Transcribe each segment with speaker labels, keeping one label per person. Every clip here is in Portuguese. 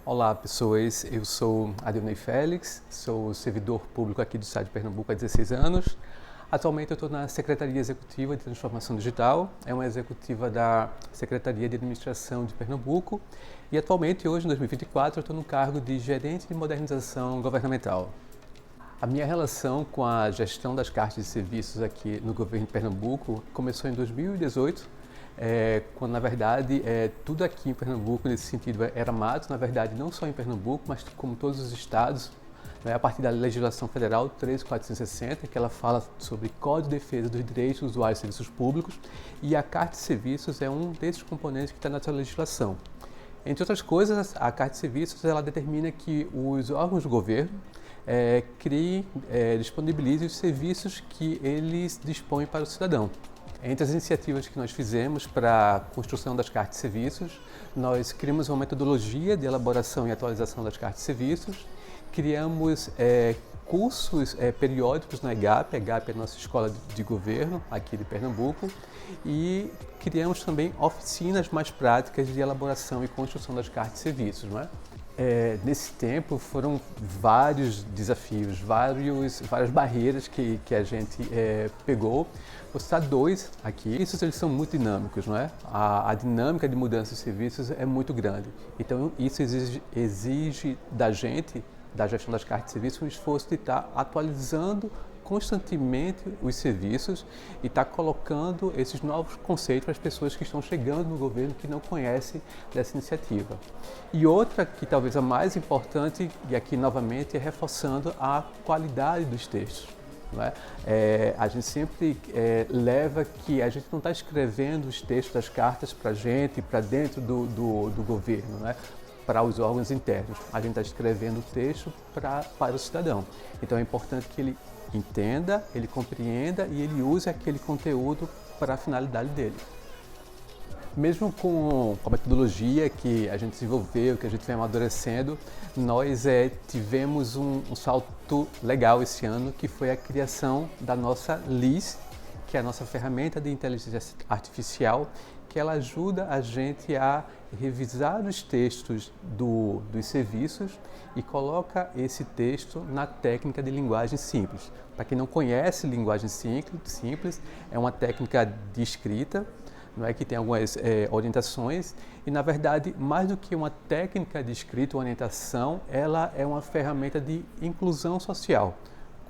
Speaker 1: Olá pessoas, eu sou Adilnei Félix, sou servidor público aqui do Estado de Pernambuco há 16 anos. Atualmente eu estou na Secretaria Executiva de Transformação Digital, é uma executiva da Secretaria de Administração de Pernambuco e atualmente, hoje em 2024, eu estou no cargo de Gerente de Modernização Governamental. A minha relação com a gestão das cartas de serviços aqui no governo de Pernambuco começou em 2018, quando na verdade tudo aqui em Pernambuco nesse sentido era mato, na verdade não só em Pernambuco, mas como todos os estados, a partir da legislação federal 13.460, que ela fala sobre Código de Defesa dos Direitos dos Usuários de Serviços Públicos, e a Carta de Serviços é um desses componentes que está nessa legislação. Entre outras coisas, a Carta de Serviços ela determina que os órgãos do governo disponibilizem os serviços que eles dispõem para o cidadão. Entre as iniciativas que nós fizemos para a construção das cartas de serviços, nós criamos uma metodologia de elaboração e atualização das cartas de serviços, criamos cursos periódicos na EGAP, a EGAP é a nossa escola de governo aqui de Pernambuco, e criamos também oficinas mais práticas de elaboração e construção das cartas de serviços. Não é? Nesse tempo foram vários desafios, várias barreiras que a gente pegou. Vou citar dois aqui. Eles são muito dinâmicos, não é? A dinâmica de mudança de serviços é muito grande. Então isso exige da gente, da gestão das cartas de serviço, um esforço de estar atualizando constantemente os serviços e estar colocando esses novos conceitos para as pessoas que estão chegando no governo que não conhecem dessa iniciativa. E outra, que talvez a mais importante, e aqui novamente, é reforçando a qualidade dos textos. Não é? A gente sempre leva que a gente não está escrevendo os textos das cartas para a gente, para dentro do governo, não é? Para os órgãos internos. A gente está escrevendo o texto para o cidadão. Então é importante que ele entenda, ele compreenda e ele use aquele conteúdo para a finalidade dele. Mesmo com a metodologia que a gente desenvolveu, que a gente vem amadurecendo, nós tivemos um salto legal esse ano, que foi a criação da nossa LIS, que é a nossa ferramenta de inteligência artificial, que ela ajuda a gente a revisar os textos dos serviços e coloca esse texto na técnica de linguagem simples. Para quem não conhece linguagem simples, é uma técnica de escrita, não é, que tem algumas orientações e, na verdade, mais do que uma técnica de escrita ou orientação, ela é uma ferramenta de inclusão social.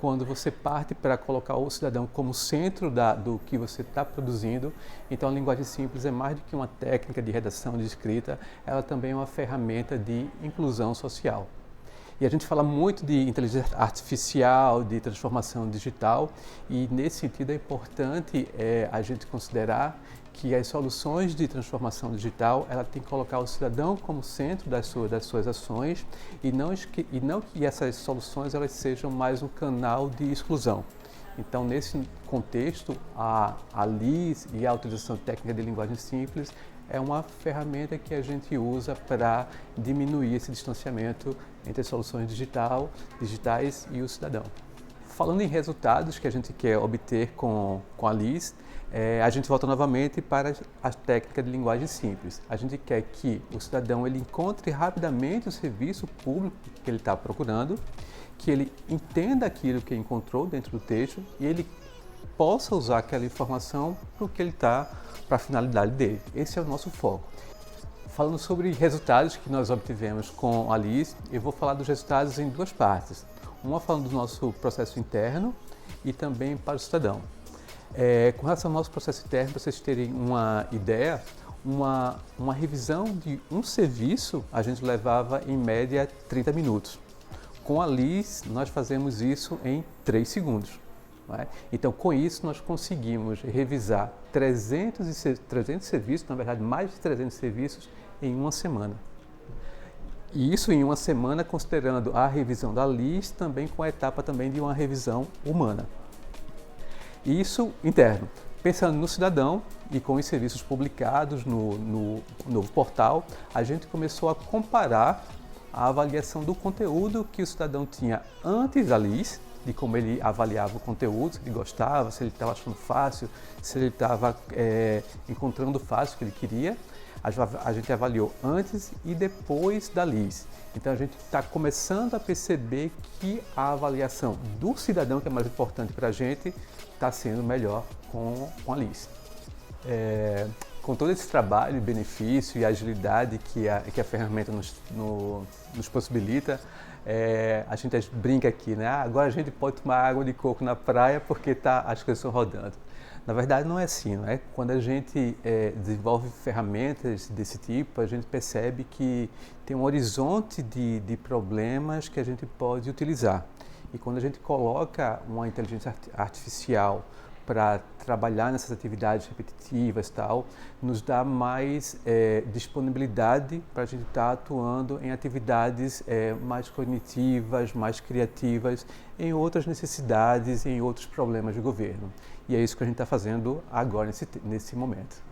Speaker 1: Quando você parte para colocar o cidadão como centro do que você está produzindo, então a linguagem simples é mais do que uma técnica de redação, de escrita, ela também é uma ferramenta de inclusão social. E a gente fala muito de inteligência artificial, de transformação digital, e nesse sentido é importante a gente considerar que as soluções de transformação digital ela tem que colocar o cidadão como centro das suas ações e não que essas soluções elas sejam mais um canal de exclusão. Então, nesse contexto, a LIS e a utilização técnica de linguagem simples é uma ferramenta que a gente usa para diminuir esse distanciamento entre as soluções digitais e o cidadão. Falando em resultados que a gente quer obter com a LIS, a gente volta novamente para a técnica de linguagem simples. A gente quer que o cidadão ele encontre rapidamente o serviço público que ele está procurando, que ele entenda aquilo que encontrou dentro do texto e ele possa usar aquela informação para a finalidade dele. Esse é o nosso foco. Falando sobre resultados que nós obtivemos com a LIS, eu vou falar dos resultados em duas partes. Uma falando do nosso processo interno e também para o cidadão. Com relação ao nosso processo interno, para vocês terem uma ideia, uma revisão de um serviço a gente levava em média 30 minutos. Com a LIS, nós fazemos isso em 3 segundos. Não é? Então, com isso, nós conseguimos revisar 300 serviços, na verdade, mais de 300 serviços em uma semana. E isso em uma semana, considerando a revisão da LIS, também com a etapa também de uma revisão humana. Isso interno. Pensando no cidadão e com os serviços publicados no novo portal, a gente começou a comparar a avaliação do conteúdo que o cidadão tinha antes da LIS, de como ele avaliava o conteúdo, se ele gostava, se ele estava achando fácil, se ele estava encontrando fácil o que ele queria, A gente avaliou antes e depois da LIS. Então a gente está começando a perceber que a avaliação do cidadão, que é mais importante para a gente, está sendo melhor com a LIS. Com todo esse trabalho, benefício e agilidade que a ferramenta nos possibilita, a gente brinca aqui, né? Agora a gente pode tomar água de coco na praia porque as coisas estão rodando. Na verdade não é assim, não é? Quando a gente desenvolve ferramentas desse tipo, a gente percebe que tem um horizonte de problemas que a gente pode utilizar. E quando a gente coloca uma inteligência artificial para trabalhar nessas atividades repetitivas e tal, nos dá mais disponibilidade para a gente estar atuando em atividades mais cognitivas, mais criativas, em outras necessidades, em outros problemas do governo. E é isso que a gente está fazendo agora, nesse momento.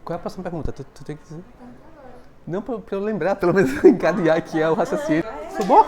Speaker 1: Qual é a próxima pergunta? Tu tem que dizer? Não, para eu lembrar, pelo menos encadear aqui o raciocínio. Foi bom?